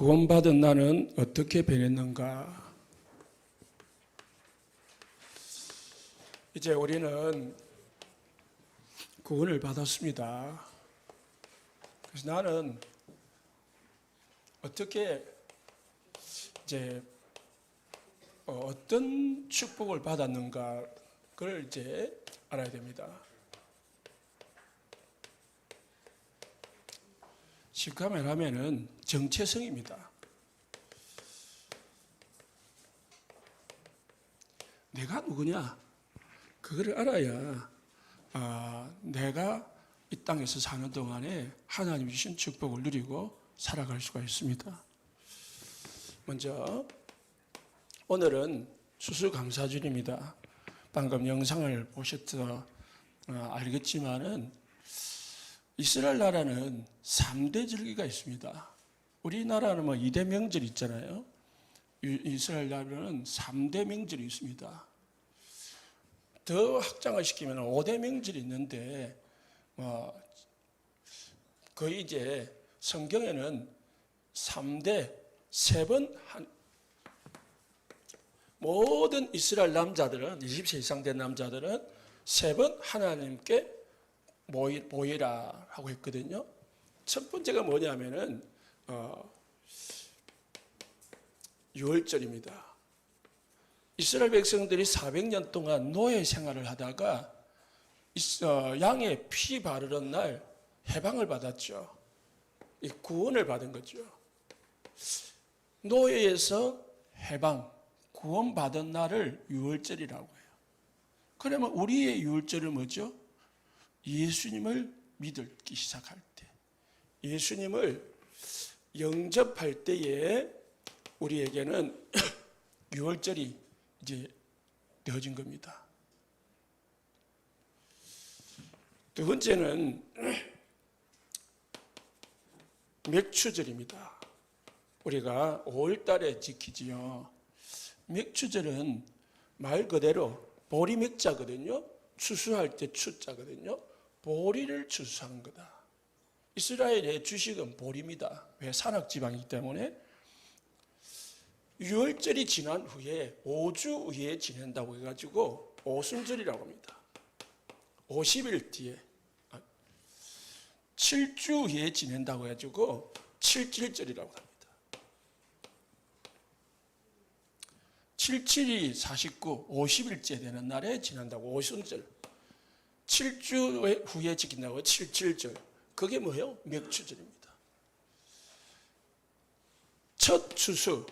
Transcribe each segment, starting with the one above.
구원받은 나는 어떻게 변했는가? 이제 우리는 구원을 받았습니다. 그래서 나는 어떻게 이제 어떤 축복을 받았는가 그걸 이제 알아야 됩니다. 쉽게 말하면은 정체성입니다. 내가 누구냐? 그거를 알아야 내가 이 땅에서 사는 동안에 하나님 주신 축복을 누리고 살아갈 수가 있습니다. 먼저 오늘은 추수감사절입니다. 방금 영상을 보셔서 알겠지만은 이스라엘 나라는 3대 절기가 있습니다. 우리나라는 2대 명절이 있잖아요. 이스라엘 나라는 3대 명절이 있습니다. 더 확장을 시키면 5대 명절이 있는데 거의 이제 성경에는 3대, 3번 모든 이스라엘 남자들은 20세 이상 된 남자들은 3번 하나님께 모이라 하고 했거든요. 첫 번째가 뭐냐면은 유월절입니다. 이스라엘 백성들이 400년 동안 노예 생활을 하다가 양의 피 바르는 날 해방을 받았죠. 이 구원을 받은 거죠. 노예에서 해방, 구원받은 날을 유월절이라고 해요. 그러면 우리의 유월절은 뭐죠? 예수님을 믿기 시작할 때, 예수님을 영접할 때에 우리에게는 유월절이 이제 되어진 겁니다. 두 번째는 맥추절입니다. 우리가 5월 달에 지키지요. 맥추절은 말 그대로 보리 맥자거든요. 추수할 때 추자거든요. 보리를 추수한 거다. 이스라엘의 주식은 보리입니다. 왜? 산악지방이기 때문에. 유월절이 지난 후에 5주 후에 지낸다고 해가지고 오순절이라고 합니다. 50일 뒤에 7주 후에 지낸다고 해가지고 칠칠절이라고 합니다. 77이 49, 50일째 되는 날에 지난다고 오순절. 7주 후에 지킨다고 칠칠절. 그게 뭐예요? 맥추절입니다. 첫 추수.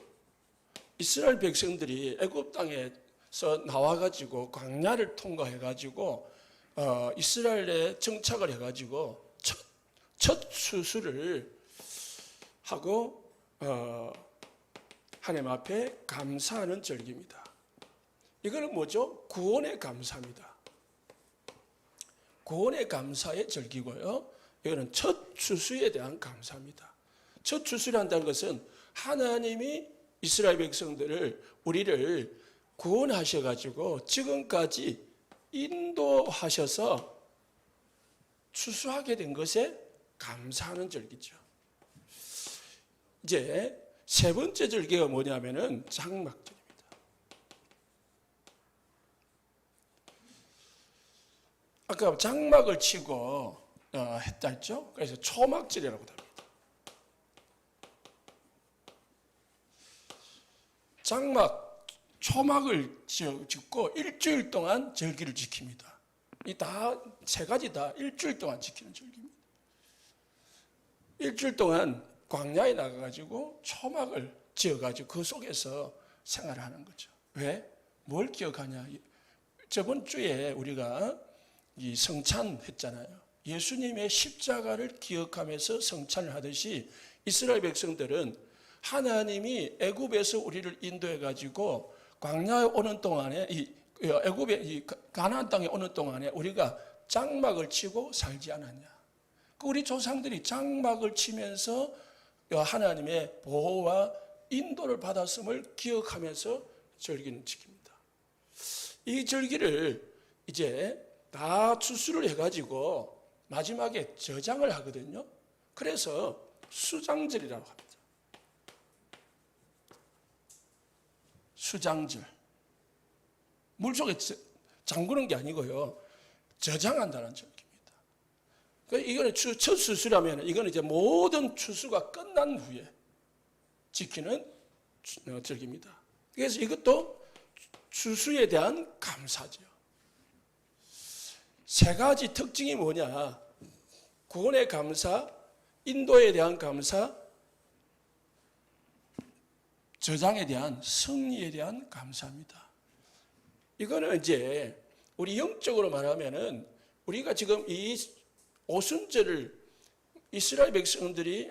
이스라엘 백성들이 애굽 땅에서 나와가지고 광야를 통과해가지고 이스라엘에 정착을 해가지고 첫 추수를 하고 하나님 앞에 감사하는 절기입니다. 이거는 뭐죠? 구원의 감사입니다. 구원의 감사의 절기고요. 이거는 첫 추수에 대한 감사입니다. 첫 추수란다는 것은 하나님이 이스라엘 백성들을 우리를 구원하셔가지고 지금까지 인도하셔서 추수하게 된 것에 감사하는 절기죠. 이제 세 번째 절기가 뭐냐면은 장막절입니다. 아까 장막을 치고 했다 했죠. 그래서 초막절이라고 합니다. 장막, 초막을 짓고 일주일 동안 절기를 지킵니다. 이 다 세 가지 다 일주일 동안 지키는 절기입니다. 일주일 동안 광야에 나가가지고 초막을 지어가지고 그 속에서 생활하는 거죠. 왜? 뭘 기억하냐? 저번 주에 우리가 이 성찬했잖아요. 예수님의 십자가를 기억하면서 성찬을 하듯이 이스라엘 백성들은 하나님이 애굽에서 우리를 인도해 가지고 광야에 오는 동안에 애굽의 이 가나안 땅에 오는 동안에 우리가 장막을 치고 살지 않았냐? 우리 조상들이 장막을 치면서 하나님의 보호와 인도를 받았음을 기억하면서 절기는 지킵니다. 이 절기를 이제 다 추수를 해가지고 마지막에 저장을 하거든요. 그래서 수장절이라고 합니다. 수장절. 물속에 잠그는 게 아니고요. 저장한다는 절기입니다. 그러니까 이거는 첫 수수라면 이거는 이제 모든 추수가 끝난 후에 지키는 절기입니다. 그래서 이것도 추수에 대한 감사죠. 세 가지 특징이 뭐냐? 구원의 감사, 인도에 대한 감사, 저장에 대한 승리에 대한 감사입니다. 이거는 이제 우리 영적으로 말하면은 우리가 지금 이 오순절을 이스라엘 백성들이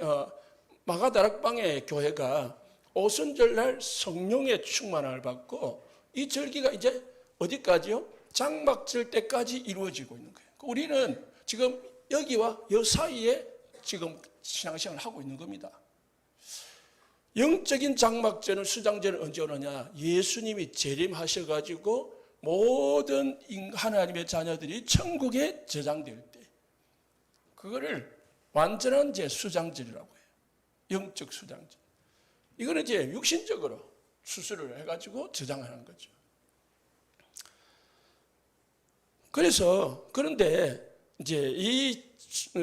마가다락방의 교회가 오순절날 성령의 충만을 받고 이 절기가 이제 어디까지요? 장막절 때까지 이루어지고 있는 거예요. 우리는 지금 여기와 여 사이에 지금 신앙생활을 하고 있는 겁니다. 영적인 장막절은 수장절은 언제 오느냐? 예수님이 재림하셔가지고 모든 하나님의 자녀들이 천국에 저장될 때 그거를 완전한 제 수장절이라고 해요. 영적 수장절. 이거는 이제 육신적으로 수술을 해가지고 저장하는 거죠. 그런데 이제 이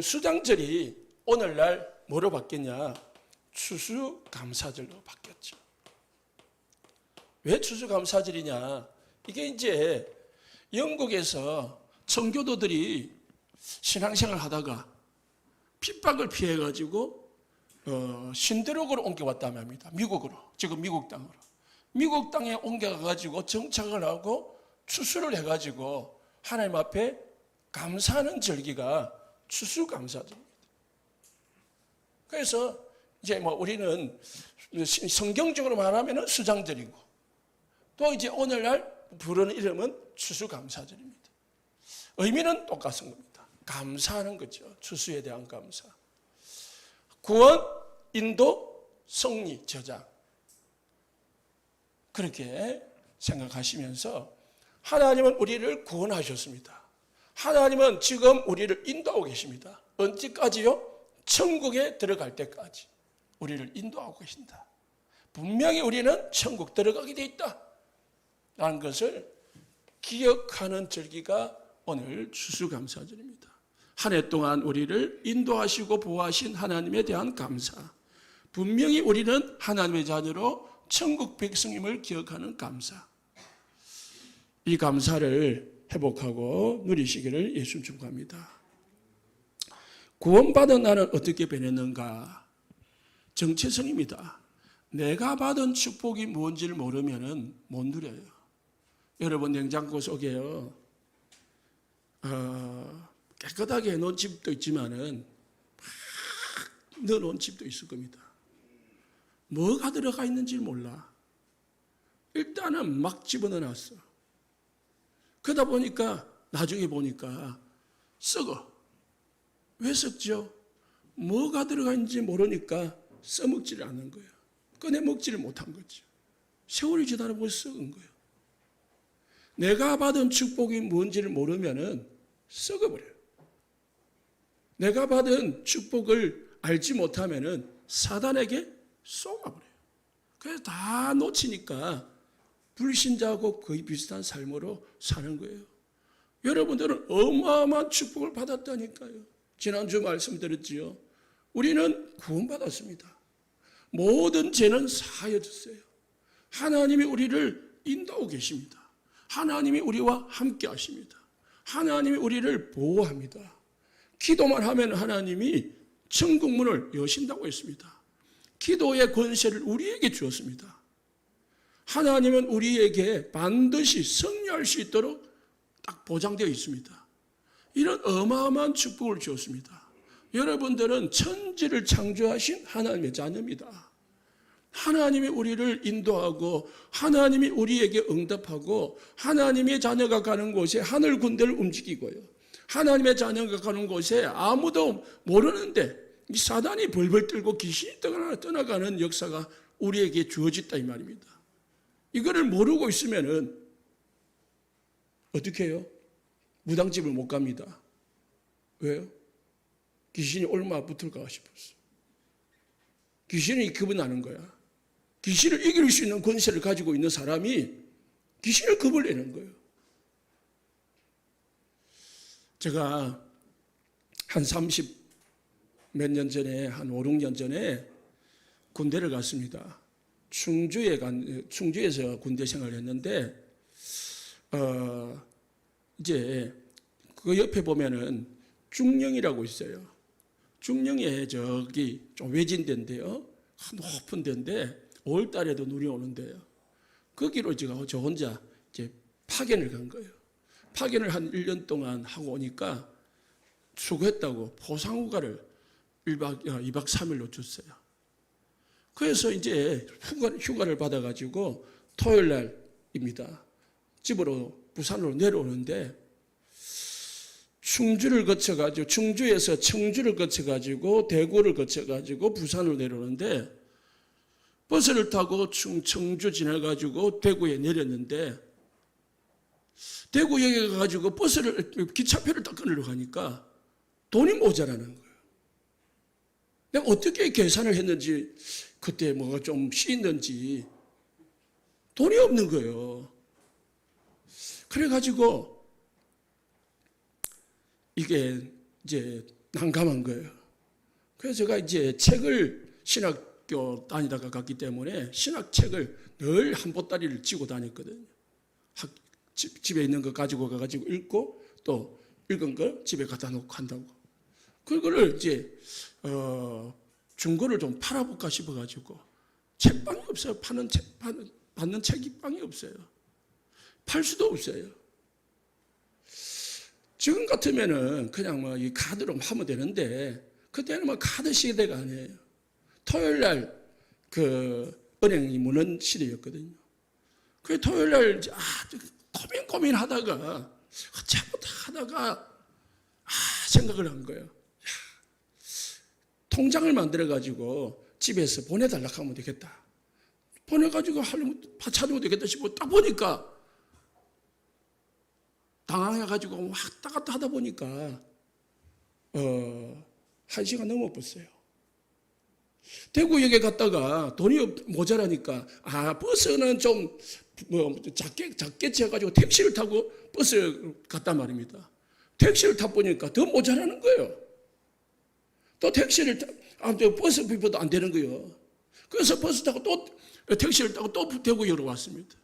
수장절이 오늘날 뭐로 바뀌었냐? 추수감사절로 바뀌었죠. 왜 추수감사절이냐? 이게 이제 영국에서 청교도들이 신앙생활을 하다가 핍박을 피해가지고 신대륙으로 옮겨왔다고 합니다. 미국으로, 지금 미국 땅으로. 미국 땅에 옮겨가가지고 정착을 하고 추수를 해가지고 하나님 앞에 감사하는 절기가 추수감사절입니다. 그래서 이제 뭐 우리는 성경적으로 말하면 수장절이고 또 이제 오늘날 부르는 이름은 추수감사절입니다. 의미는 똑같은 겁니다. 감사하는 거죠. 추수에 대한 감사. 구원, 인도, 승리, 저장. 그렇게 생각하시면서 하나님은 우리를 구원하셨습니다. 하나님은 지금 우리를 인도하고 계십니다. 언제까지요? 천국에 들어갈 때까지 우리를 인도하고 계신다. 분명히 우리는 천국 들어가게 돼 있다. 라는 것을 기억하는 절기가 오늘 추수감사절입니다. 한 해 동안 우리를 인도하시고 보호하신 하나님에 대한 감사. 분명히 우리는 하나님의 자녀로 천국 백성임을 기억하는 감사. 이 감사를 회복하고 누리시기를 예수님 축복합니다. 구원받은 나는 어떻게 변했는가? 정체성입니다. 내가 받은 축복이 뭔지를 모르면 못 누려요. 여러분 냉장고 속에요. 깨끗하게 해놓은 집도 있지만은 막 넣어놓은 집도 있을 겁니다. 뭐가 들어가 있는지 몰라. 일단은 막 집어넣어놨어. 그러다 보니까 나중에 보니까 썩어. 왜 썩죠? 뭐가 들어가 있는지 모르니까 써먹지를 않는 거예요. 꺼내 먹지를 못한 거죠. 세월이 지나다 보니 썩은 거예요. 내가 받은 축복이 뭔지를 모르면은 썩어버려요. 내가 받은 축복을 알지 못하면은 사단에게 쏘아버려요. 그래서 다 놓치니까 불신자하고 거의 비슷한 삶으로 사는 거예요. 여러분들은 어마어마한 축복을 받았다니까요. 지난주 말씀드렸지요. 우리는 구원받았습니다. 모든 죄는 사하여졌어요. 하나님이 우리를 인도하고 계십니다. 하나님이 우리와 함께 하십니다. 하나님이 우리를 보호합니다. 기도만 하면 하나님이 천국문을 여신다고 했습니다. 기도의 권세를 우리에게 주었습니다. 하나님은 우리에게 반드시 승리할 수 있도록 딱 보장되어 있습니다. 이런 어마어마한 축복을 주었습니다. 여러분들은 천지를 창조하신 하나님의 자녀입니다. 하나님이 우리를 인도하고 하나님이 우리에게 응답하고 하나님의 자녀가 가는 곳에 하늘 군대를 움직이고요. 하나님의 자녀가 가는 곳에 아무도 모르는데 이 사단이 벌벌 떨고 귀신이 떠나가는 역사가 우리에게 주어졌다 이 말입니다. 이거를 모르고 있으면은 어떻게 해요? 무당집을 못 갑니다. 왜요? 귀신이 얼마 붙을까 싶었어. 귀신이 겁이 나는 거야. 귀신을 이길 수 있는 권세를 가지고 있는 사람이 귀신을 겁을 내는 거예요. 제가 한 30 몇 년 전에, 한 5, 6년 전에 군대를 갔습니다. 충주에서 군대 생활을 했는데, 이제 그 옆에 보면은 중령이라고 있어요. 중령에 저기 좀 외진 데인데요. 높은 데인데 5월 달에도 눈이 오는데요. 거기로 제가 저 혼자 이제 파견을 간 거예요. 파견을 한 1년 동안 하고 오니까 수고했다고 보상휴가를 2박 3일로 줬어요. 그래서 이제 휴가를 받아가지고 토요일 날입니다. 집으로, 부산으로 내려오는데 충주를 거쳐가지고, 충주에서 청주를 거쳐가지고 대구를 거쳐가지고 부산으로 내려오는데 버스를 타고 청주 지나가지고 대구에 내렸는데 대구역에 가가지고 기차표를 딱 끊으려고 하니까 돈이 모자라는 거예요. 내가 어떻게 계산을 했는지, 그때 뭐가 좀 씌있는지 돈이 없는 거예요. 그래가지고 이게 이제 난감한 거예요. 그래서 제가 이제 책을, 신학교 다니다가 갔기 때문에 신학책을 늘 한 보따리를 쥐고 다녔거든요. 집에 있는 거 가지고 가가지고 읽고 또 읽은 걸 집에 갖다 놓고 한다고. 그거를 이제 중고를 좀 팔아볼까 싶어가지고 책방이 없어요. 받는 책방이 없어요. 팔 수도 없어요. 지금 같으면은 그냥 뭐 이 카드로 하면 되는데 그때는 뭐 카드 시대가 아니에요. 토요일 날 그 은행이 무는 시대였거든요. 그 토요일 날 고민하다가 잘못하다가 생각을 한 거예요. 통장을 만들어 가지고 집에서 보내달라고 하면 되겠다. 보내가지고 찾으면 되겠다 싶고 딱 보니까 당황해가지고 왔다 갔다 하다 보니까 1시간 넘어버렸어요. 대구역에 갔다가 돈이 모자라니까 버스는 좀 작게 지어가지고 택시를 타고 버스 갔단 말입니다. 택시를 타보니까 더 모자라는 거예요. 또 택시를 버스 비보도 안 되는 거예요. 그래서 버스 타고 또 택시를 타고 또 대구역으로 왔습니다.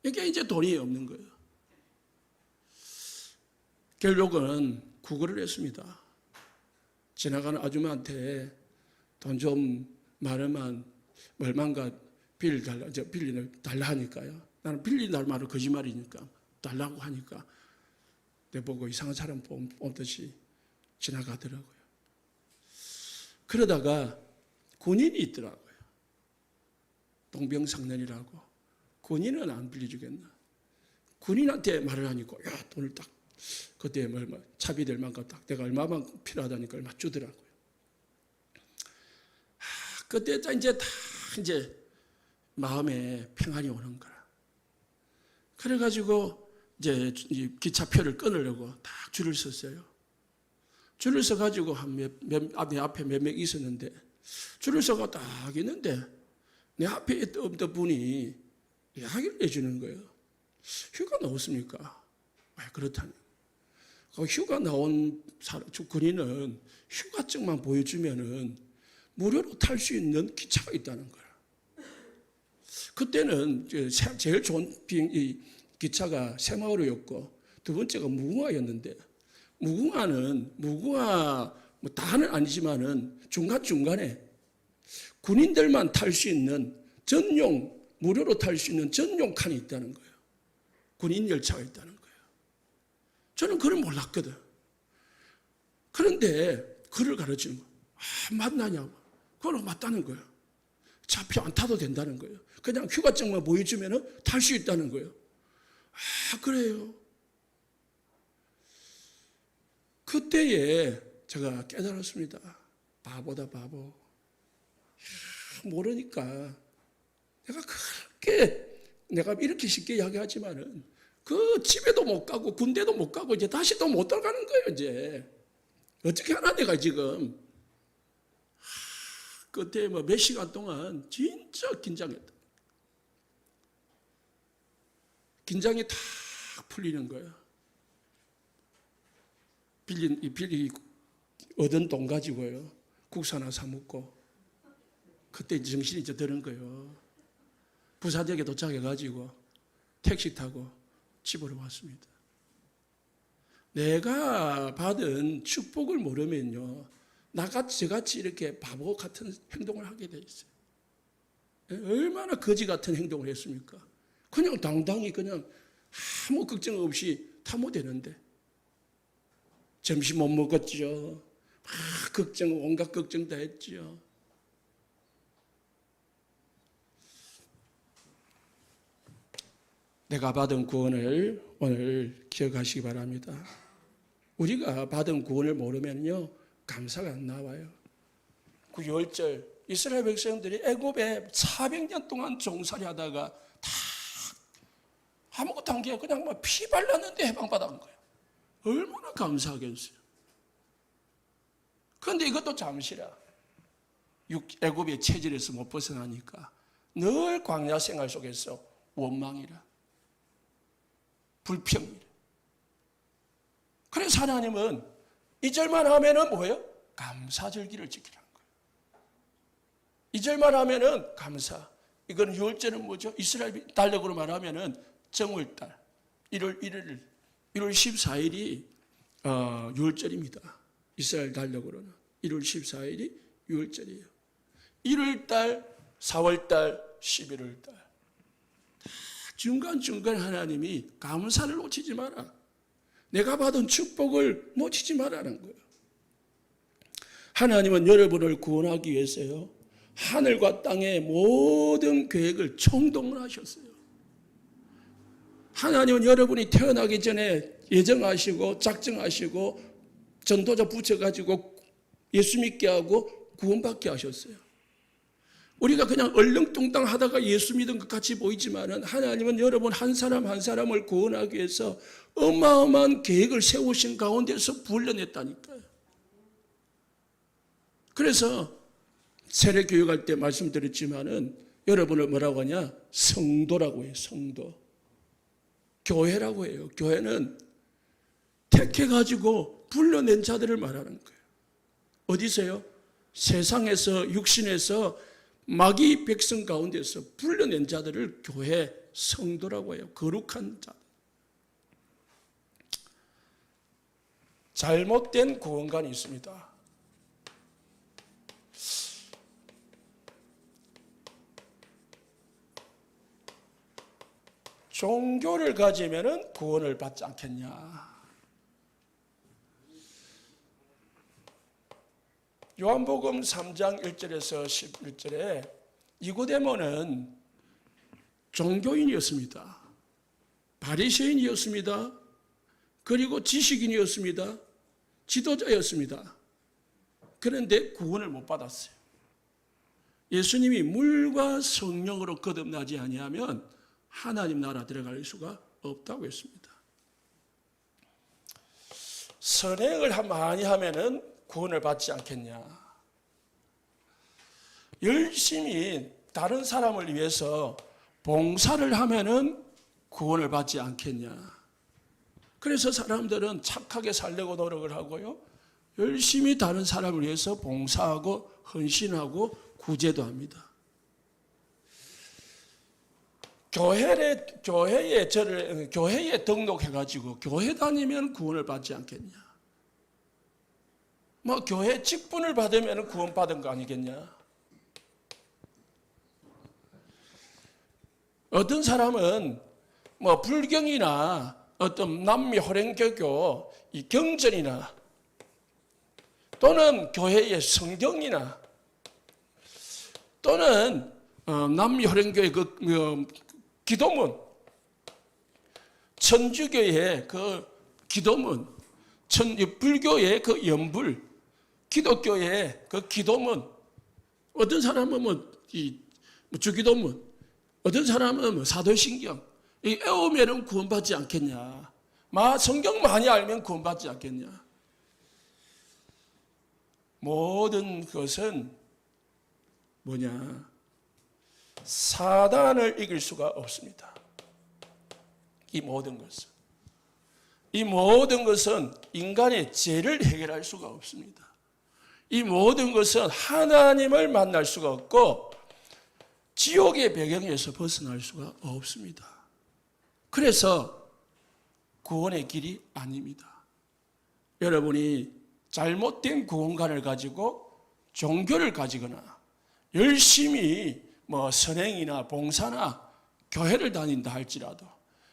이게 이제 돈이 없는 거예요. 결국은 구걸을 했습니다. 지나가는 아줌마한테 돈 좀 많으면 얼마인가 빌려달라 하니까요. 나는 빌린다는 말은 거짓말이니까 달라고 하니까 내보고 이상한 사람 보듯이 지나가더라고요. 그러다가 군인이 있더라고요. 동병상련이라고. 군인은 안 빌려주겠나. 군인한테 말을 하니까 돈을 딱 그때 얼마 차비될 만큼 딱 내가 얼마만 필요하다니까 얼마 주더라고요. 그때 이제 마음에 평안이 오는 거라. 그래가지고 이제 기차표를 끊으려고 딱 줄을 섰어요. 줄을 서가지고 내 앞에 몇 명 있었는데 줄을 서가 딱 있는데 내 앞에 있던 분이 이야기를 해주는 거예요. 휴가 나왔습니까? 그렇다니. 휴가 나온 군인은 휴가증만 보여주면은 무료로 탈 수 있는 기차가 있다는 거야. 그때는 제일 좋은 기차가 새마을호였고 두 번째가 무궁화였는데 무궁화 뭐 다는 아니지만은 중간중간에 군인들만 탈 수 있는 무료로 탈 수 있는 전용 칸이 있다는 거예요. 군인 열차가 있다는 거예요. 저는 그걸 몰랐거든. 그런데 그를 가르치는 거예요. 맞나냐고. 그걸 맞다는 거예요. 차표 안 타도 된다는 거예요. 그냥 휴가증만 보여주면 탈 수 있다는 거예요. 그래요. 그때에 제가 깨달았습니다. 바보다 바보. 모르니까 내가 이렇게 쉽게 이야기하지만은 그 집에도 못 가고 군대도 못 가고 이제 다시 또 못 들어가는 거예요. 이제 어떻게 하나 내가 지금 끝에 뭐 몇 시간 동안 진짜 긴장했다. 긴장이 다 풀리는 거야. 빌리 얻은 돈 가지고요. 국수 하나 사 먹고. 그때 정신이 이제 드는 거예요. 부산역에 도착해가지고 택시 타고 집으로 왔습니다. 내가 받은 축복을 모르면요, 저같이 이렇게 바보 같은 행동을 하게 돼 있어요. 얼마나 거지 같은 행동을 했습니까? 그냥 당당히 그냥 아무 걱정 없이 타면 되는데 점심 못 먹었죠. 온갖 걱정 다 했죠. 내가 받은 구원을 오늘 기억하시기 바랍니다. 우리가 받은 구원을 모르면요, 감사가 안 나와요. 9월절 이스라엘 백성들이 애굽에 400년 동안 종살이 하다가 다 아무것도 한 게 그냥 막 피 발랐는데 해방받은 거예요. 얼마나 감사하겠어요. 그런데 이것도 잠시라. 애굽의 체질에서 못 벗어나니까 늘 광야 생활 속에서 원망이라, 불평이라. 그래서 하나님은 2절만 하면은 뭐예요? 감사절기를 지키라는 거예요. 2절만 하면은 감사. 이건 6월절은 뭐죠? 이스라엘 달력으로 말하면은 정월달 1월 14일이 6월절입니다. 이스라엘 달력으로는 1월 14일이 6월절이에요. 1월달, 4월달, 11월달 중간중간 하나님이 감사를 놓치지 마라. 내가 받은 축복을 놓치지 말라는 거예요. 하나님은 여러분을 구원하기 위해서요, 하늘과 땅의 모든 계획을 총동을 하셨어요. 하나님은 여러분이 태어나기 전에 예정하시고 작정하시고 전도자 붙여가지고 예수 믿게 하고 구원받게 하셨어요. 우리가 그냥 얼렁뚱땅 하다가 예수 믿은 것 같이 보이지만은 하나님은 여러분 한 사람 한 사람을 구원하기 위해서 어마어마한 계획을 세우신 가운데서 불러냈다니까요. 그래서 세례 교육할 때 말씀드렸지만은 여러분을 뭐라고 하냐? 성도라고 해요. 성도. 교회라고 해요. 교회는 택해가지고 불러낸 자들을 말하는 거예요. 어디서요? 세상에서, 육신에서 마귀 백성 가운데서 불러낸 자들을 교회, 성도라고 해요. 거룩한 자. 잘못된 구원관이 있습니다. 종교를 가지면은 구원을 받지 않겠냐. 요한복음 3장 1절에서 11절에 니고데모는 종교인이었습니다. 바리새인이었습니다. 그리고 지식인이었습니다. 지도자였습니다. 그런데 구원을 못 받았어요. 예수님이 물과 성령으로 거듭나지 아니하면 하나님 나라 들어갈 수가 없다고 했습니다. 선행을 많이 하면은 구원을 받지 않겠냐. 열심히 다른 사람을 위해서 봉사를 하면은 구원을 받지 않겠냐. 그래서 사람들은 착하게 살려고 노력을 하고요, 열심히 다른 사람을 위해서 봉사하고 헌신하고 구제도 합니다. 교회에 등록해가지고 교회 다니면 구원을 받지 않겠냐. 뭐 교회 직분을 받으면 구원 받은 거 아니겠냐. 어떤 사람은 뭐 불경이나 어떤 남미 호랭교교 이 경전이나 또는 교회의 성경이나 또는 남미 호랭교의 그 기도문, 천주교의 그 기도문, 불교의 그 연불, 기독교의 그 기도문, 어떤 사람은 주기도문, 어떤 사람은 사도신경, 이 애우면은 구원받지 않겠냐. 성경 많이 알면 구원받지 않겠냐. 모든 것은 뭐냐? 사단을 이길 수가 없습니다. 이 모든 것은 인간의 죄를 해결할 수가 없습니다. 이 모든 것은 하나님을 만날 수가 없고 지옥의 배경에서 벗어날 수가 없습니다. 그래서 구원의 길이 아닙니다. 여러분이 잘못된 구원관을 가지고 종교를 가지거나 열심히 선행이나 봉사나 교회를 다닌다 할지라도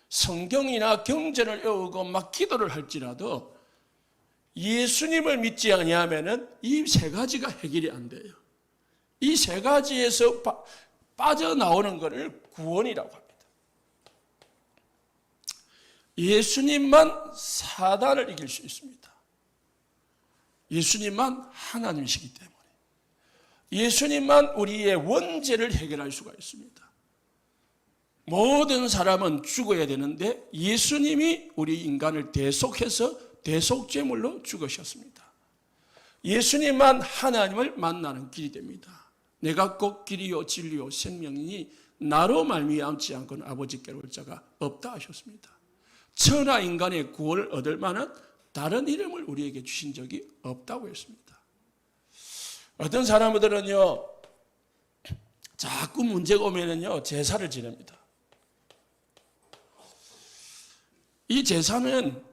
성경이나 경전을 외우고 막 기도를 할지라도 예수님을 믿지 아니하면은 이 세 가지가 해결이 안 돼요. 이 세 가지에서 빠져나오는 것을 구원이라고 합니다. 예수님만 사단을 이길 수 있습니다. 예수님만 하나님이시기 때문에. 예수님만 우리의 원죄를 해결할 수가 있습니다. 모든 사람은 죽어야 되는데 예수님이 우리 인간을 대속해서 대속죄물로 죽으셨습니다. 예수님만 하나님을 만나는 길이 됩니다. 내가 곧 길이요 진리요 생명이니 나로 말미암지 않고는 아버지께로 올 자가 없다 하셨습니다. 천하 인간의 구원을 얻을 만한 다른 이름을 우리에게 주신 적이 없다고 했습니다. 어떤 사람들은요, 자꾸 문제가 오면은요, 제사를 지냅니다. 이 제사는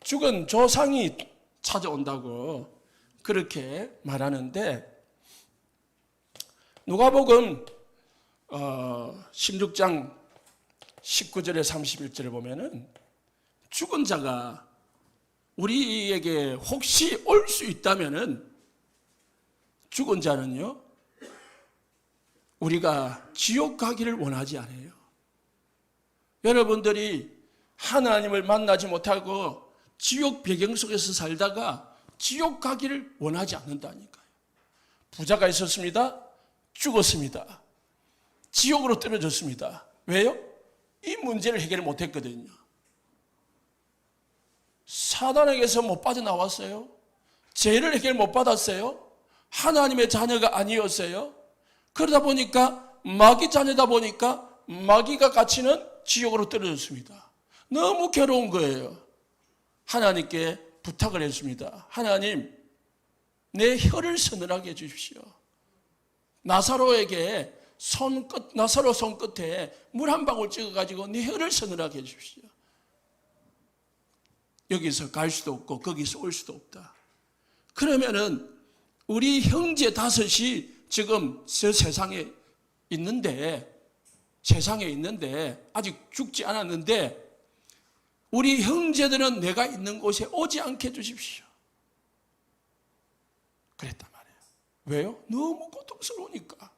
죽은 조상이 찾아온다고 그렇게 말하는데, 누가복음 16장 19절에 31절에 보면은 죽은 자가 우리에게 혹시 올 수 있다면은 죽은 자는요, 우리가 지옥 가기를 원하지 않아요. 여러분들이 하나님을 만나지 못하고 지옥 배경 속에서 살다가 지옥 가기를 원하지 않는다니까요. 부자가 있었습니다. 죽었습니다. 지옥으로 떨어졌습니다. 왜요? 이 문제를 해결 못했거든요. 사단에게서 못 빠져나왔어요. 죄를 해결 못 받았어요. 하나님의 자녀가 아니었어요. 그러다 보니까 마귀 자녀다 보니까 마귀가 갇히는 지옥으로 떨어졌습니다. 너무 괴로운 거예요. 하나님께 부탁을 했습니다. 하나님, 내 혀를 서늘하게 해주십시오. 나사로에게 나사로 손끝에 물 한 방울 찍어가지고 내 혀를 서늘하게 해주십시오. 여기서 갈 수도 없고 거기서 올 수도 없다. 그러면은 우리 형제 다섯이 지금 저 세상에 있는데 아직 죽지 않았는데 우리 형제들은 내가 있는 곳에 오지 않게 해주십시오. 그랬단 말이에요. 왜요? 너무 고통스러우니까.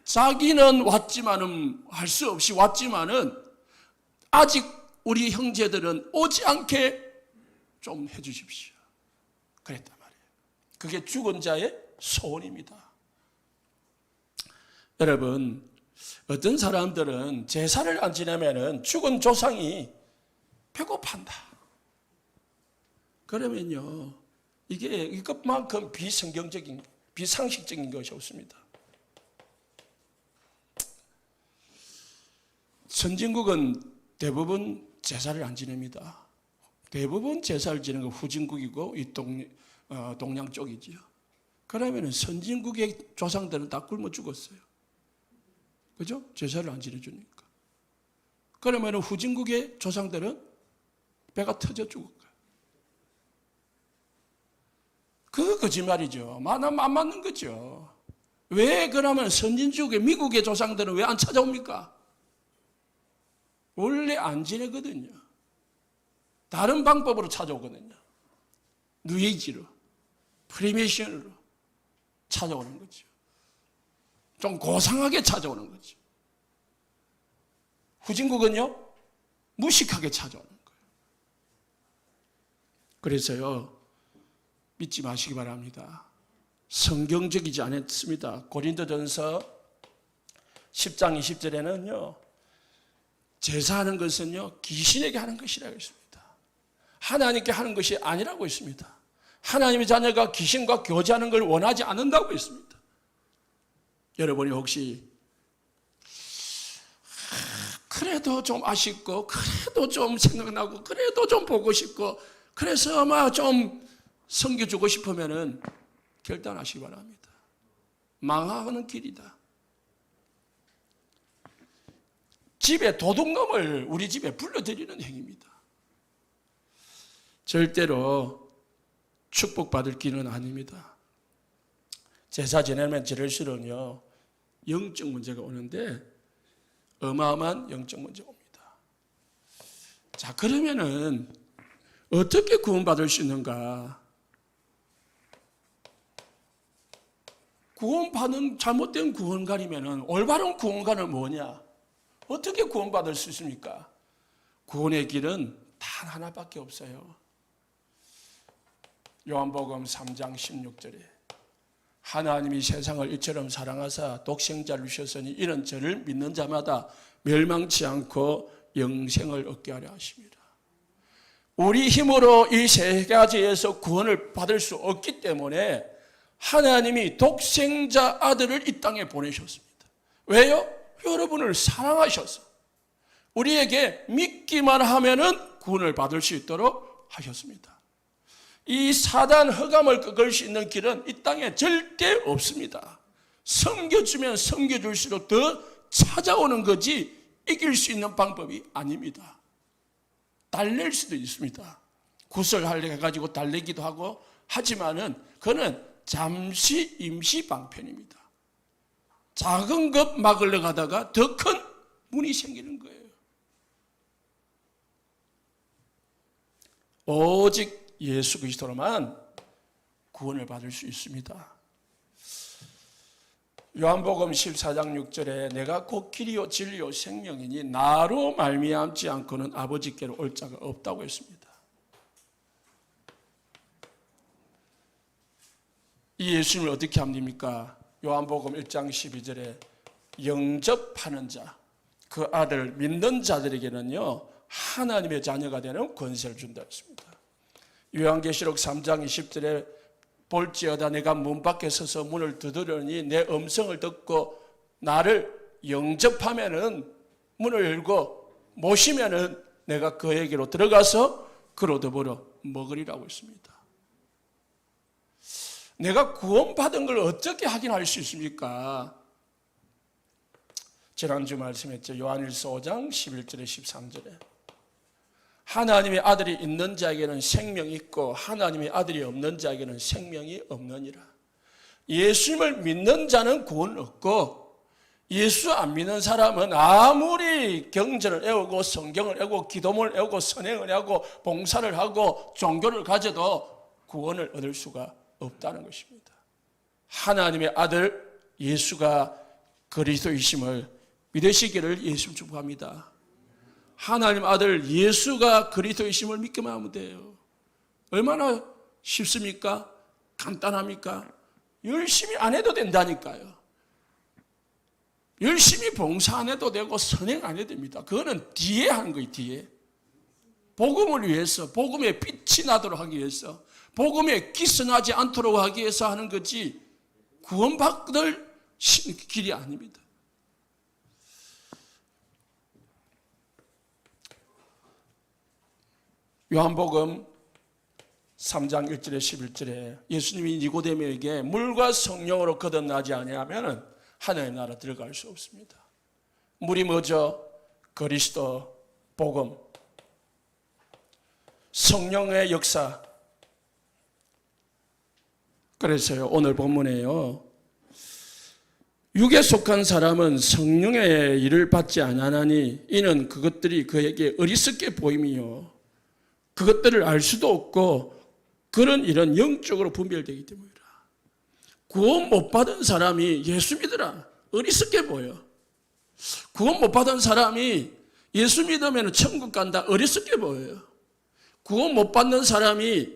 자기는 왔지만은 할 수 없이 왔지만은 아직 우리 형제들은 오지 않게 좀 해주십시오. 그랬단 말이에요. 그게 죽은 자의 소원입니다. 여러분, 어떤 사람들은 제사를 안 지내면은 죽은 조상이 배고판다. 그러면요, 이것만큼 비성경적인, 비상식적인 것이 없습니다. 선진국은 대부분 제사를 안 지냅니다. 대부분 제사를 지내는 건 후진국이고 이 동양 쪽이지요. 그러면 선진국의 조상들은 다 굶어 죽었어요. 그죠? 제사를 안 지내주니까. 그러면 후진국의 조상들은 배가 터져 죽을 거예요. 그거 거짓말이죠. 안 맞는 거죠. 왜 그러면 선진국의 미국의 조상들은 왜 안 찾아옵니까? 원래 안 지내거든요. 다른 방법으로 찾아오거든요. 뉴에이지로, 프리메이션으로 찾아오는 거죠. 좀 고상하게 찾아오는 거죠. 후진국은요, 무식하게 찾아오는 거예요. 그래서요, 믿지 마시기 바랍니다. 성경적이지 않습니다. 고린도전서 10장 20절에는요, 제사하는 것은요, 귀신에게 하는 것이라고 했습니다. 하나님께 하는 것이 아니라고 했습니다. 하나님의 자녀가 귀신과 교제하는 걸 원하지 않는다고 했습니다. 여러분이 혹시 그래도 좀 아쉽고 그래도 좀 생각나고 그래도 좀 보고 싶고 그래서 아마 좀 섬겨주고 싶으면은 결단하시기 바랍니다. 망하는 길이다. 집에 도둑놈을 우리 집에 불러들이는 행위입니다. 절대로 축복받을 길은 아닙니다. 제사 지내면 지낼수록요 영적 문제가 오는데 어마어마한 영적 문제가 옵니다. 자, 그러면은 어떻게 구원받을 수 있는가? 구원받은 잘못된 구원관이면은 올바른 구원관은 뭐냐? 어떻게 구원받을 수 있습니까? 구원의 길은 단 하나밖에 없어요. 요한복음 3장 16절에 하나님이 세상을 이처럼 사랑하사 독생자를 주셨으니 이는 저를 믿는 자마다 멸망치 않고 영생을 얻게 하려 하십니다. 우리 힘으로 이 세 가지에서 구원을 받을 수 없기 때문에 하나님이 독생자 아들을 이 땅에 보내셨습니다. 왜요? 여러분을 사랑하셔서 우리에게 믿기만 하면은 구원을 받을 수 있도록 하셨습니다. 이 사단 흑암을 꺾을 수 있는 길은 이 땅에 절대 없습니다. 섬겨주면 섬겨줄수록 더 찾아오는 거지 이길 수 있는 방법이 아닙니다. 달랠 수도 있습니다. 구설하려 해가지고 달래기도 하고 하지만은 그는 잠시 임시 방편입니다. 작은 것 막으려 가다가 더 큰 문이 생기는 거예요. 오직 예수 그리스도로만 구원을 받을 수 있습니다. 요한복음 14장 6절에 내가 곧 길이요 진리요 생명이니 나로 말미암지 않고는 아버지께로 올 자가 없다고 했습니다. 이 예수님을 어떻게 합니까? 요한복음 1장 12절에 영접하는 자, 그 아들 믿는 자들에게는요 하나님의 자녀가 되는 권세를 준다 했습니다. 요한계시록 3장 20절에 볼지어다 내가 문 밖에 서서 문을 두드리니 내 음성을 듣고 나를 영접하면은 문을 열고 모시면은 내가 그에게로 들어가서 그로 더불어 먹으리라고 했습니다. 내가 구원받은 걸 어떻게 확인할 수 있습니까? 지난주 말씀했죠. 요한일서 5장 11절에 13절에 하나님의 아들이 있는 자에게는 생명이 있고 하나님의 아들이 없는 자에게는 생명이 없느니라. 예수님을 믿는 자는 구원을 얻고 예수 안 믿는 사람은 아무리 경전을 외우고 성경을 외우고 기도문을 외우고 선행을 하고 봉사를 하고 종교를 가져도 구원을 얻을 수가 없다는 것입니다. 하나님의 아들 예수가 그리스도이심을 믿으시기를 예수 축복합니다. 하나님 아들 예수가 그리스도이심을 믿기만 하면 돼요. 얼마나 쉽습니까? 간단합니까? 열심히 안 해도 된다니까요. 열심히 봉사 안 해도 되고 선행 안 해도 됩니다. 그거는 뒤에 하는 거예요. 뒤에. 복음을 위해서, 복음의 빛이 나도록 하기 위해서, 복음에 기스나지 않도록 하기 위해서 하는 거지 구원받을 길이 아닙니다. 요한복음 3장 1절에 11절에 예수님이 니고데모에게 물과 성령으로 거듭나지 아니하면 하나님의 나라 들어갈 수 없습니다. 물이 뭐죠? 그리스도, 복음, 성령의 역사. 그래서요 오늘 본문에요 육에 속한 사람은 성령의 일을 받지 아니하나니 이는 그것들이 그에게 어리석게 보임이요 그것들을 알 수도 없고 그런 일은 영적으로 분별되기 때문이라. 구원 못 받은 사람이 예수 믿으라 어리석게 보여. 구원 못 받은 사람이 예수 믿으면 천국 간다 어리석게 보여요. 구원 못 받는 사람이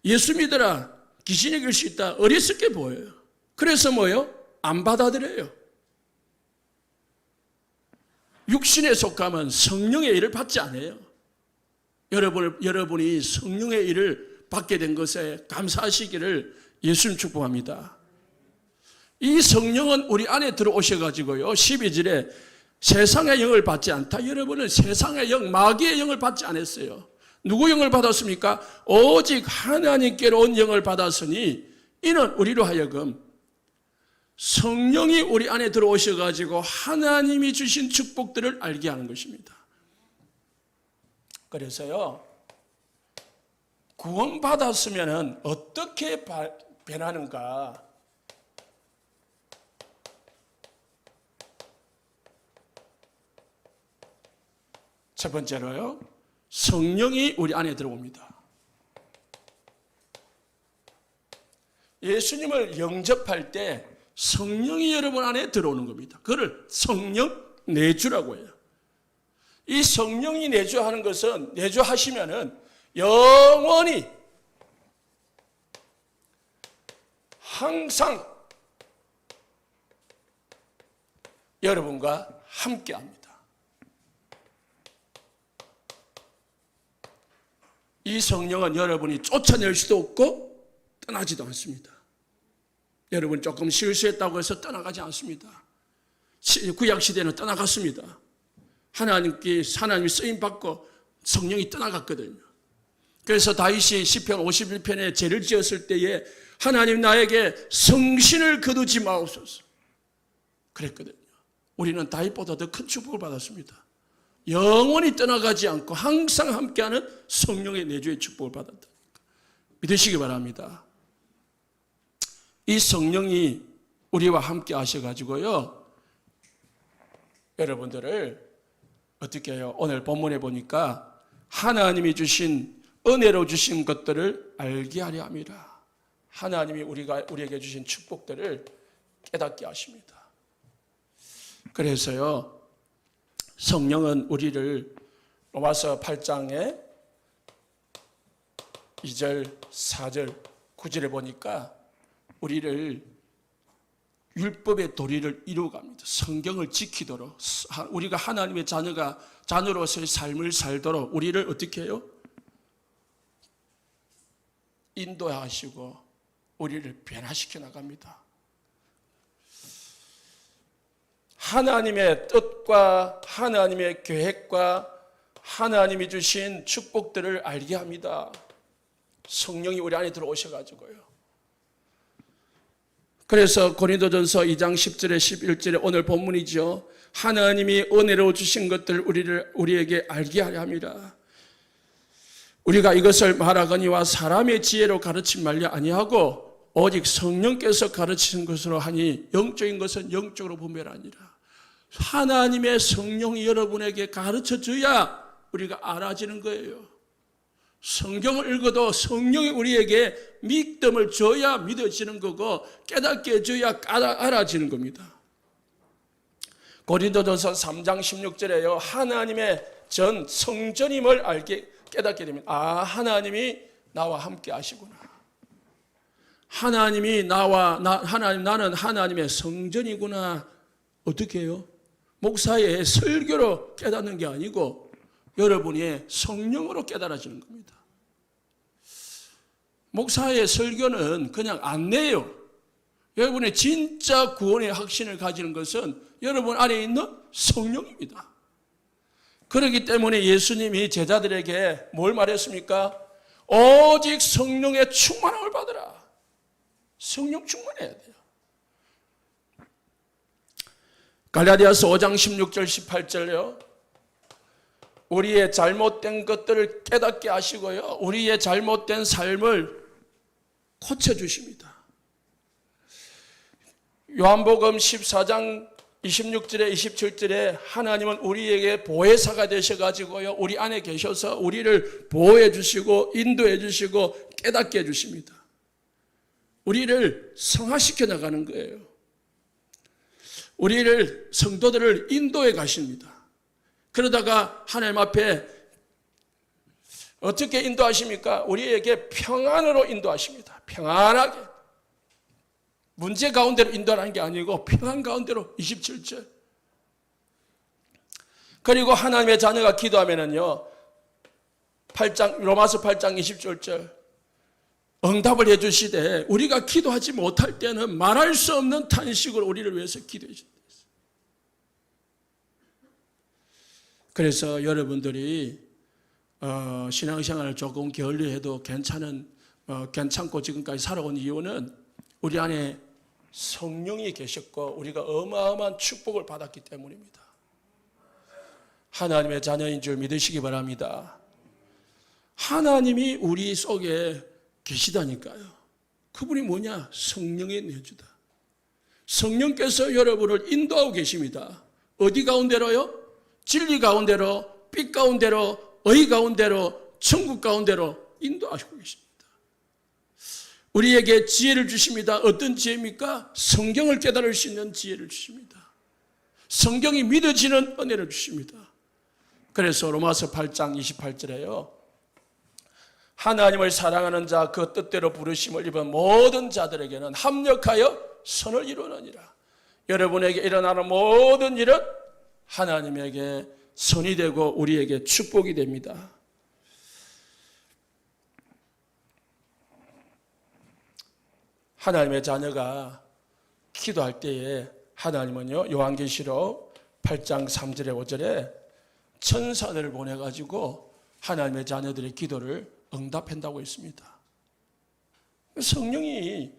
예수 믿으라 귀신이 이길 수 있다 어리석게 보여요. 그래서 뭐예요? 안 받아들여요. 육신에 속하면 성령의 일을 받지 않아요. 여러분이 성령의 일을 받게 된 것에 감사하시기를 예수님 축복합니다. 이 성령은 우리 안에 들어오셔가지고요, 12절에 세상의 영을 받지 않다. 여러분은 세상의 영, 마귀의 영을 받지 않았어요. 누구 영을 받았습니까? 오직 하나님께로 온 영을 받았으니 이는 우리로 하여금 성령이 우리 안에 들어오셔가지고 하나님이 주신 축복들을 알게 하는 것입니다. 그래서요, 구원받았으면 어떻게 변하는가? 첫 번째로요, 성령이 우리 안에 들어옵니다. 예수님을 영접할 때 성령이 여러분 안에 들어오는 겁니다. 그걸 성령 내주라고 해요. 이 성령이 내주하는 것은, 내주하시면은 영원히 항상 여러분과 함께 합니다. 이 성령은 여러분이 쫓아낼 수도 없고 떠나지도 않습니다. 여러분 조금 실수했다고 해서 떠나가지 않습니다. 구약시대는 떠나갔습니다. 하나님이 쓰임받고 성령이 떠나갔거든요. 그래서 다윗이 시편 51편에 죄를 지었을 때에 하나님 나에게 성신을 거두지 마옵소서 그랬거든요. 우리는 다윗보다 더 큰 축복을 받았습니다. 영원히 떠나가지 않고 항상 함께하는 성령의 내주의 축복을 받았다. 믿으시기 바랍니다. 이 성령이 우리와 함께 하셔가지고요, 여러분들을 어떻게 해요? 오늘 본문에 보니까 하나님이 주신, 은혜로 주신 것들을 알게 하려 함이라. 하나님이 우리에게 주신 축복들을 깨닫게 하십니다. 그래서요, 성령은 우리를 로마서 8장에 2절, 4절, 9절에 보니까 우리를 율법의 도리를 이루어갑니다. 성경을 지키도록, 우리가 하나님의 자녀로서의 삶을 살도록 우리를 어떻게 해요? 인도하시고 우리를 변화시켜 나갑니다. 하나님의 뜻과 하나님의 계획과 하나님이 주신 축복들을 알게 합니다. 성령이 우리 안에 들어오셔가지고요. 그래서 고린도전서 2장 10절에 11절에 오늘 본문이죠. 하나님이 은혜로 주신 것들을 우리에게 알게 하려 합니다. 우리가 이것을 말하거니와 사람의 지혜로 가르침 말려 아니하고 오직 성령께서 가르치신 것으로 하니 영적인 것은 영적으로 분별하니라. 하나님의 성령이 여러분에게 가르쳐줘야 우리가 알아지는 거예요. 성경을 읽어도 성령이 우리에게 믿음을 줘야 믿어지는 거고 깨닫게 해줘야 알아지는 겁니다. 고린도전서 3장 16절에요. 하나님의 전 성전임을 깨닫게 됩니다. 아, 하나님이 나와 함께 하시구나. 나는 하나님의 성전이구나. 어떻게 해요? 목사의 설교로 깨닫는 게 아니고 여러분이 성령으로 깨달아지는 겁니다. 목사의 설교는 그냥 안내예요. 여러분의 진짜 구원의 확신을 가지는 것은 여러분 안에 있는 성령입니다. 그렇기 때문에 예수님이 제자들에게 뭘 말했습니까? 오직 성령의 충만함을 받으라. 성령 충만해야 돼요. 갈라디아서 5장 16절 18절요. 우리의 잘못된 것들을 깨닫게 하시고요, 우리의 잘못된 삶을 고쳐주십니다. 요한복음 14장 26절에 27절에 하나님은 우리에게 보혜사가 되셔가지고요, 우리 안에 계셔서 우리를 보호해 주시고 인도해 주시고 깨닫게 해주십니다. 우리를 성화시켜 나가는 거예요. 우리를, 성도들을 인도해 가십니다. 그러다가 하나님 앞에 어떻게 인도하십니까? 우리에게 평안으로 인도하십니다. 평안하게. 문제 가운데로 인도하는 게 아니고 평안 가운데로. 27절. 그리고 하나님의 자녀가 기도하면은요, 로마서 8장 27절. 응답을 해주시되 우리가 기도하지 못할 때는 말할 수 없는 탄식으로 우리를 위해서 기도해 주셨어요. 그래서 여러분들이 신앙생활을 조금 게을리해도 괜찮고 지금까지 살아온 이유는 우리 안에 성령이 계셨고 우리가 어마어마한 축복을 받았기 때문입니다. 하나님의 자녀인 줄 믿으시기 바랍니다. 하나님이 우리 속에 계시다니까요. 그분이 뭐냐? 성령의 내주다. 성령께서 여러분을 인도하고 계십니다. 어디 가운데로요? 진리 가운데로, 빛 가운데로, 의 가운데로, 천국 가운데로 인도하시고 계십니다. 우리에게 지혜를 주십니다. 어떤 지혜입니까? 성경을 깨달을 수 있는 지혜를 주십니다. 성경이 믿어지는 은혜를 주십니다. 그래서 로마서 8장 28절에요. 하나님을 사랑하는 자 그 뜻대로 부르심을 입은 모든 자들에게는 합력하여 선을 이루느니라. 여러분에게 일어나는 모든 일은 하나님에게 선이 되고 우리에게 축복이 됩니다. 하나님의 자녀가 기도할 때에 하나님은요, 요한계시록 8장 3절에 5절에 천사들을 보내가지고 하나님의 자녀들의 기도를 응답한다고 했습니다. 성령이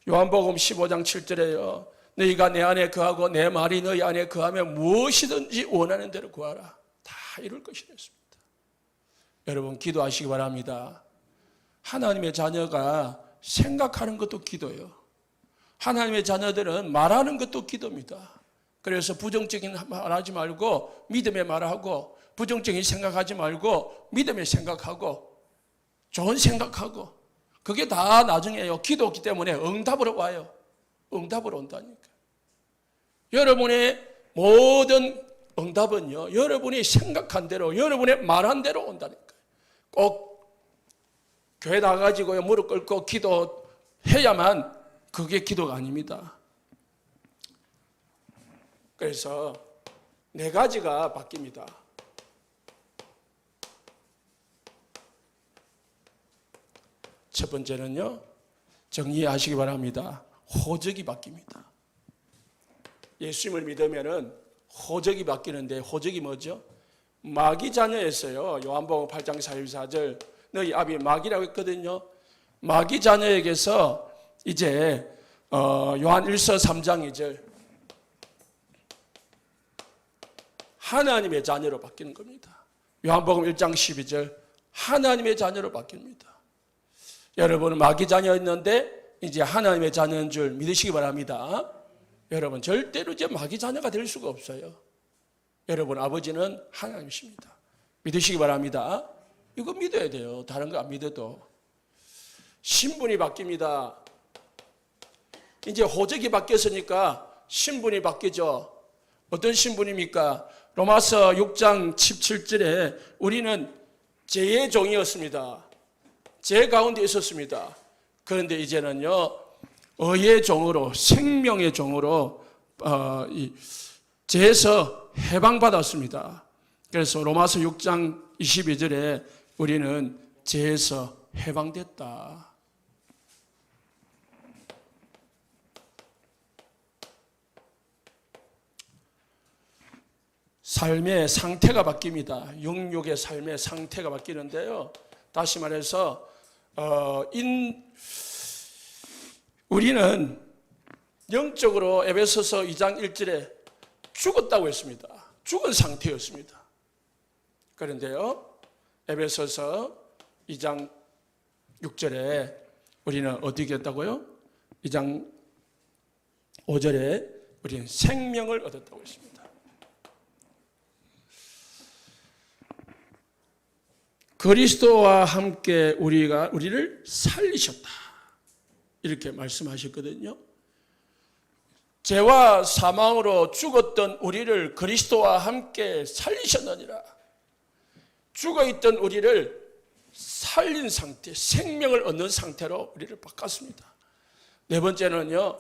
요한복음 15장 7절에요. 너희가 내 안에 거하고 내 말이 너희 안에 거하면 무엇이든지 원하는 대로 구하라. 다 이룰 것이라 했습니다. 여러분 기도하시기 바랍니다. 하나님의 자녀가 생각하는 것도 기도예요. 하나님의 자녀들은 말하는 것도 기도입니다. 그래서 부정적인 말 하지 말고 믿음의 말하고 부정적인 생각하지 말고 믿음의 생각하고 좋은 생각하고 그게 다 나중에요. 기도기 때문에 응답으로 와요. 응답으로 온다니까. 여러분의 모든 응답은요, 여러분이 생각한 대로, 여러분의 말한 대로 온다니까. 꼭 교회 나가지고요, 무릎 꿇고 기도해야만 그게 기도가 아닙니다. 그래서 네 가지가 바뀝니다. 첫 번째는요, 정리하시기 바랍니다. 호적이 바뀝니다. 예수님을 믿으면은 호적이 바뀌는데, 호적이 뭐죠? 마귀 자녀였어요. 요한복음 8장 44절 너희 아비 마귀라고 했거든요. 마귀 자녀에게서 이제 요한 1서 3장 2절 하나님의 자녀로 바뀌는 겁니다. 요한복음 1장 12절 하나님의 자녀로 바뀝니다. 여러분은 마귀 자녀였는데 이제 하나님의 자녀인 줄 믿으시기 바랍니다. 여러분 절대로 이제 마귀 자녀가 될 수가 없어요. 여러분 아버지는 하나님이십니다. 믿으시기 바랍니다. 이거 믿어야 돼요. 다른 거 안 믿어도. 신분이 바뀝니다. 이제 호적이 바뀌었으니까 신분이 바뀌죠. 어떤 신분입니까? 로마서 6장 17절에 우리는 죄의 종이었습니다. 죄 가운데 있었습니다. 그런데 이제는요, 의의 종으로, 생명의 종으로 죄에서 해방받았습니다. 그래서 로마서 6장 22절에 우리는 죄에서 해방됐다. 삶의 상태가 바뀝니다. 영육의 삶의 상태가 바뀌는데요. 다시 말해서 우리는 영적으로 에베소서 2장 1절에 죽었다고 했습니다. 죽은 상태였습니다. 그런데요, 에베소서 2장 6절에 우리는 어떻게 했다고요? 2장 5절에 우리는 생명을 얻었다고 했습니다. 그리스도와 함께 우리를 살리셨다. 이렇게 말씀하셨거든요. 죄와 사망으로 죽었던 우리를 그리스도와 함께 살리셨느니라. 죽어있던 우리를 살린 상태, 생명을 얻는 상태로 우리를 바꿨습니다. 네 번째는요,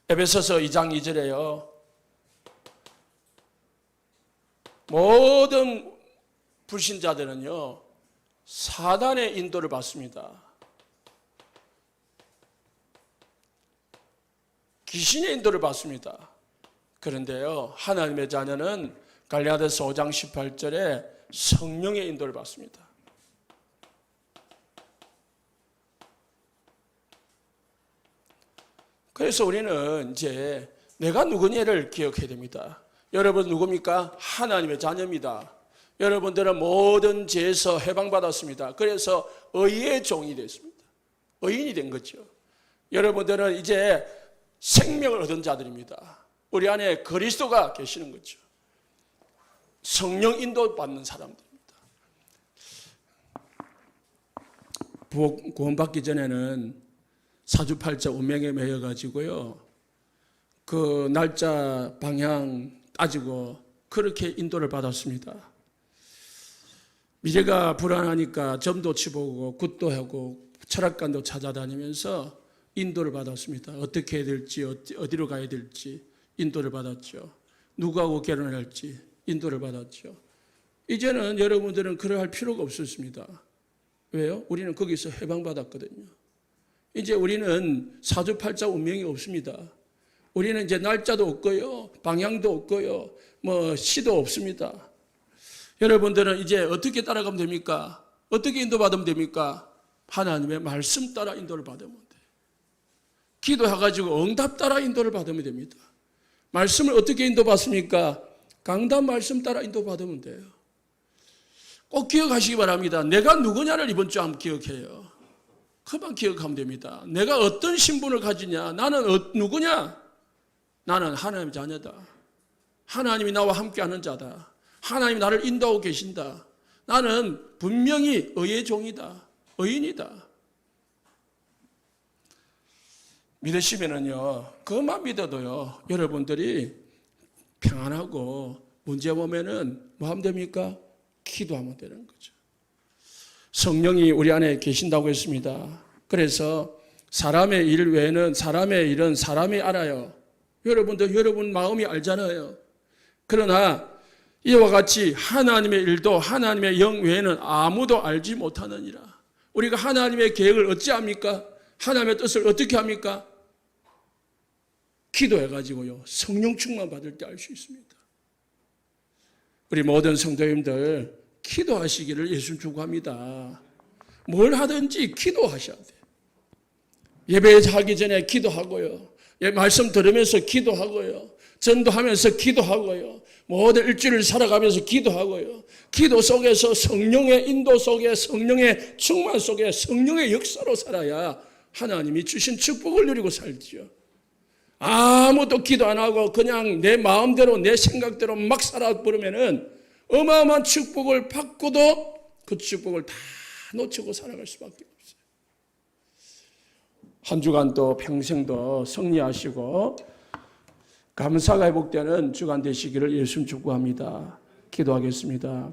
에베소서 2장 2절에요. 모든 불신자들은요, 사단의 인도를 받습니다. 귀신의 인도를 받습니다. 그런데요, 하나님의 자녀는 갈라디아서 5장 18절에 성령의 인도를 받습니다. 그래서 우리는 이제 내가 누구냐를 기억해야 됩니다. 여러분 누굽니까? 하나님의 자녀입니다. 여러분들은 모든 죄에서 해방받았습니다. 그래서 의의 종이 됐습니다. 의인이 된 거죠. 여러분들은 이제 생명을 얻은 자들입니다. 우리 안에 그리스도가 계시는 거죠. 성령 인도 받는 사람들입니다. 구원받기 전에는 사주팔자 운명에 매여 가지고요, 그 날짜 방향 따지고 그렇게 인도를 받았습니다. 미래가 불안하니까 점도 치보고 굿도 하고 철학관도 찾아다니면서 인도를 받았습니다. 어떻게 해야 될지, 어디로 가야 될지 인도를 받았죠. 누구하고 결혼을 할지 인도를 받았죠. 이제는 여러분들은 그러할 필요가 없었습니다. 왜요? 우리는 거기서 해방받았거든요. 이제 우리는 사주팔자 운명이 없습니다. 우리는 이제 날짜도 없고요, 방향도 없고요, 시도 없습니다. 여러분들은 이제 어떻게 따라가면 됩니까? 어떻게 인도받으면 됩니까? 하나님의 말씀 따라 인도를 받으면 돼요. 기도해가지고 응답 따라 인도를 받으면 됩니다. 말씀을 어떻게 인도받습니까? 강단 말씀 따라 인도받으면 돼요. 꼭 기억하시기 바랍니다. 내가 누구냐를 이번 주 한번 기억해요. 그만 기억하면 됩니다. 내가 어떤 신분을 가지냐? 나는 누구냐? 나는 하나님의 자녀다. 하나님이 나와 함께하는 자다. 하나님이 나를 인도하고 계신다. 나는 분명히 의의 종이다. 의인이다. 믿으시면은요, 그것만 믿어도요, 여러분들이 평안하고 문제 오면은 뭐 하면 됩니까? 기도하면 되는 거죠. 성령이 우리 안에 계신다고 했습니다. 그래서 사람의 일 외에는 사람의 일은 사람이 알아요. 여러분도 여러분 마음이 알잖아요. 그러나 이와 같이 하나님의 일도 하나님의 영 외에는 아무도 알지 못하느니라. 우리가 하나님의 계획을 어찌합니까? 하나님의 뜻을 어떻게 합니까? 기도해가지고요, 성령 충만 받을 때 알 수 있습니다. 우리 모든 성도님들 기도하시기를 예수 축복합니다. 뭘 하든지 기도하셔야 돼요. 예배하기 전에 기도하고요, 말씀 들으면서 기도하고요, 전도하면서 기도하고요, 모든 일주일을 살아가면서 기도하고요, 기도 속에서 성령의 인도 속에 성령의 충만 속에 성령의 역사로 살아야 하나님이 주신 축복을 누리고 살지요. 아무도 기도 안 하고 그냥 내 마음대로 내 생각대로 막 살아버리면은 어마어마한 축복을 받고도 그 축복을 다 놓치고 살아갈 수밖에 없어요. 한 주간도 평생도 승리하시고 감사가 회복되는 주간 되시기를 예수님 축복합니다. 기도하겠습니다.